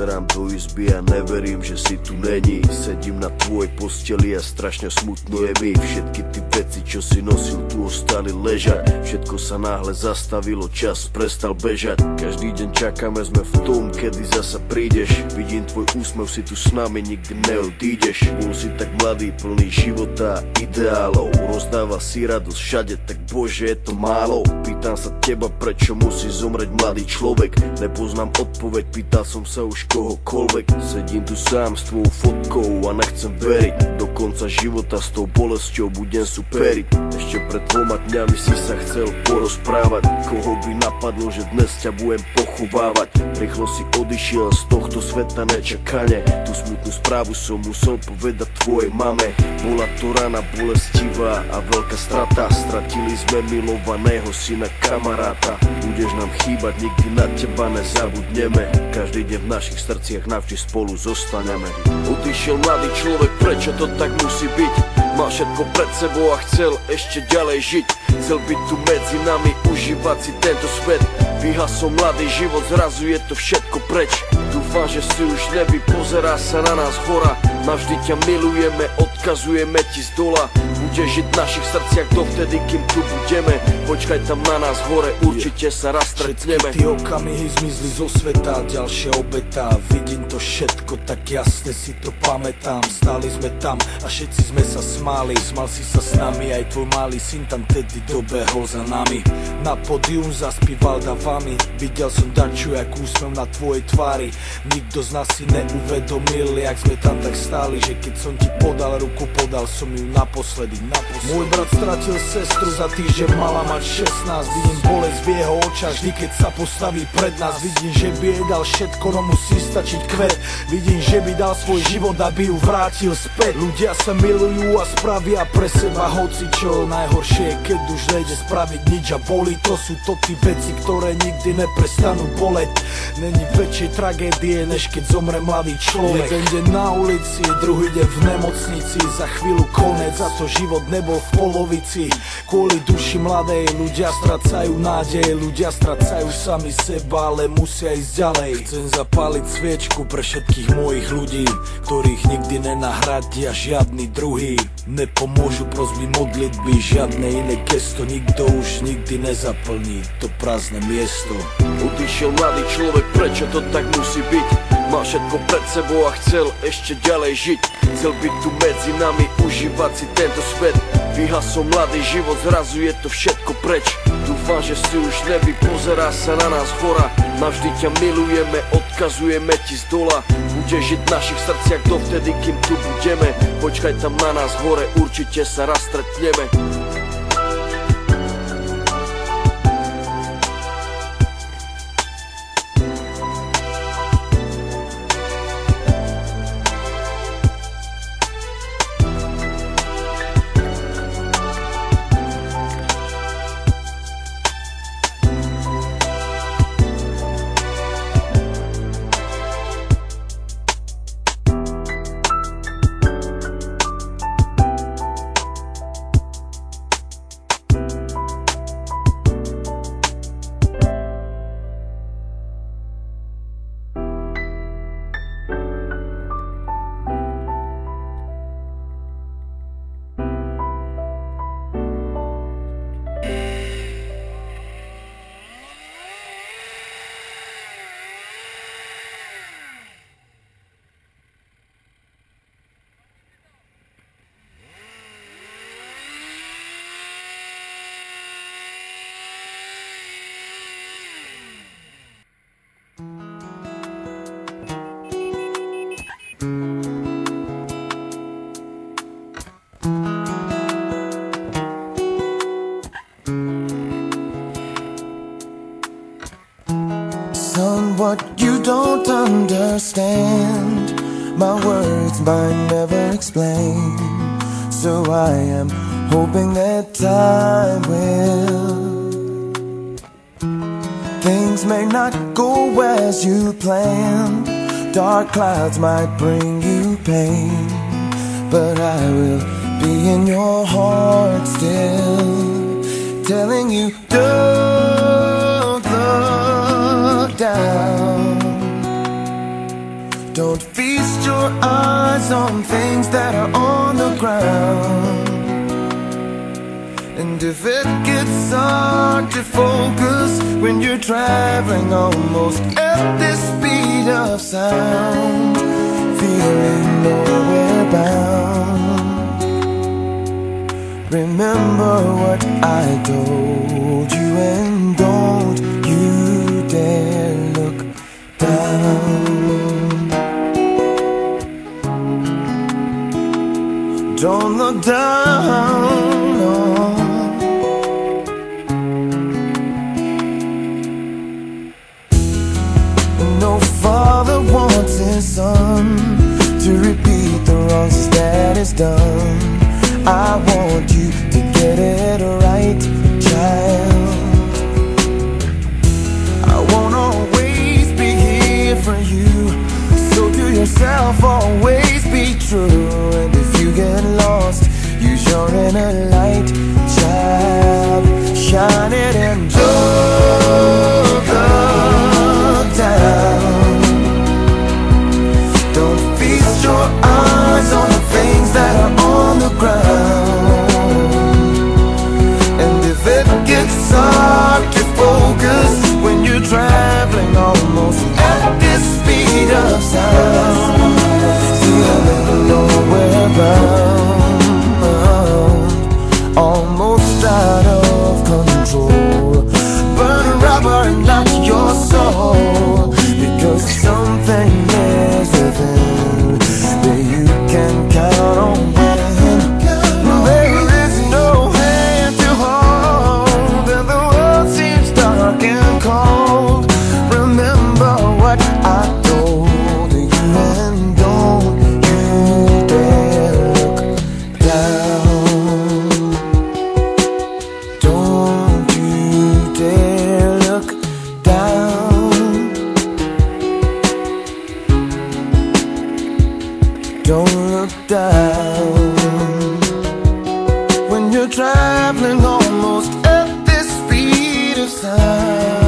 Pozerám do izby a neverím, že si tu není. Sedím na tvojej posteli a strašne smutno je mi. Všetky ty veci, čo si nosil, tu ostali ležať. Všetko sa náhle zastavilo, čas prestal bežať. Každý deň čakáme, sme v tom, kedy zasa prídeš. Vidím tvoj úsmev, si tu s nami, nikdy neodídeš. Bol si tak mladý, plný života a ideálov. Rozdával si radosť všade, tak bože, je to málo. Pýtam sa teba, prečo musí zomrieť mladý človek. Nepoznám odpoveď, pýtal som sa už kohokoľvek. Sedím tu sám s tvojou fotkou a nechcem veriť. Do konca života s tou bolesťou budem superiť. Ešte pred 2 dňami si sa chcel porozprávať. Koho by napadlo, že dnes ťa budem pochovávať. Rýchlo si odišiel z tohto sveta nečakane. Tú smutnú správu som musel povedať tvojej mame. Bola to rana bolestivá a veľká strata. Stratili sme milovaného syna, kamaráta. Budeš nám chýbať, nikdy na teba nezabudneme. Každý deň v našich srdciach navždy spolu zostaneme. Odišiel mladý človek, prečo to tak musí byť? Mal všetko pred sebou a chcel ešte ďalej žiť. Chcel byť tu medzi nami, užívať si tento svet. Vyhasol mladý život, zrazu je to všetko preč. Dúfam, že si už nebi, pozerá sa na nás hora. Navždy ťa milujeme, odkazujeme ti z dola. Budeš žiť v našich srdciach dovtedy, kým tu budeme. Počkaj tam na nás hore, určite sa raz stretneme. Všetky tie okamihy zmizli zo sveta, ďalšia obeta. Vidím to všetko, tak jasne si to pamätám. Stáli sme tam a všetci sme sa smáli. Smal si sa s nami, aj tvoj malý syn tam tedy dobehol za nami. Na pódium zaspíval davami. Videl som daču, jak úsmev na tvojej tvári. Nikto z nás si neuvedomil, jak sme tam tak stáli, že keď som ti podal ruku, podal som ju naposledy. Môj brat stratil sestru, za týždeň mala mať 16. Vidím bolesť v jeho očách, vždy keď sa postaví pred nás. Vidím, že by jej dal všetko, no musí stačiť kvet. Vidím, že by dal svoj život, aby ju vrátil späť. Ľudia sa milujú a spravia pre seba hocičo. Najhoršie je, keď už nejde spraviť nič a boli. To sú to tí veci, ktoré nikdy neprestanú boleť. Není väčšej tragédie, než keď zomre mladý človek. Jeden deň na ulici, druhý deň v nemocnici. Za chvíľu konec, za to život nebol v polovici. Kvôli duši mladej ľudia strácajú nádej. Ľudia strácajú sami seba, ale musia ísť ďalej. Chcem zapáliť sviečku pre všetkých mojich ľudí, ktorých nikdy nenahradia žiadny druhý. Nepomôžu prosby modlitby, žiadne iné gesto. Nikto už nikdy nezaplní to prázdne miesto. Odišiel mladý človek, prečo to tak musí byť? Mal všetko pred sebou a chcel ešte ďalej žiť. Chcel byť tu medzi nami, užívať si tento svet. Vyhasol mladý život, zrazu je to všetko preč. Dúfam, že si už nebi, pozerá sa na nás hora. Navždy ťa milujeme, odkazujeme ti z dola. Budeš žiť v našich srdciach dovtedy, kým tu budeme. Počkaj tam na nás hore, určite sa raz stretneme. What you don't understand, my words might never explain. So I am hoping that time will. Things may not go as you planned. Dark clouds might bring you pain, but I will be in your heart still, telling you don't look down. Don't feast your eyes on things that are on the ground. And if it gets hard to focus when you're traveling almost at the speed of sound, feeling nowhere bound, remember what I told you, and don't you dare look down. Don't look down, no. No father wants his son to repeat the wrongs his dad has done. I want you to get it right, child. I won't always be here for you, so to yourself always be true. And if you get lost, use your inner light, child. Shine it and look down. Don't feast your eyes on the things that are on the ground. And if it gets hard to focus when you're traveling almost at the speed of sound, feeling nowhere bound, almost out of control, burn rubber and not your soul, because something is within that you can count on when there is no hand to hold and the world seems dark and cold. Remember what I told you, and don't you dare look down. Don't you dare look down. Don't look down when you're traveling almost at the speed of sound.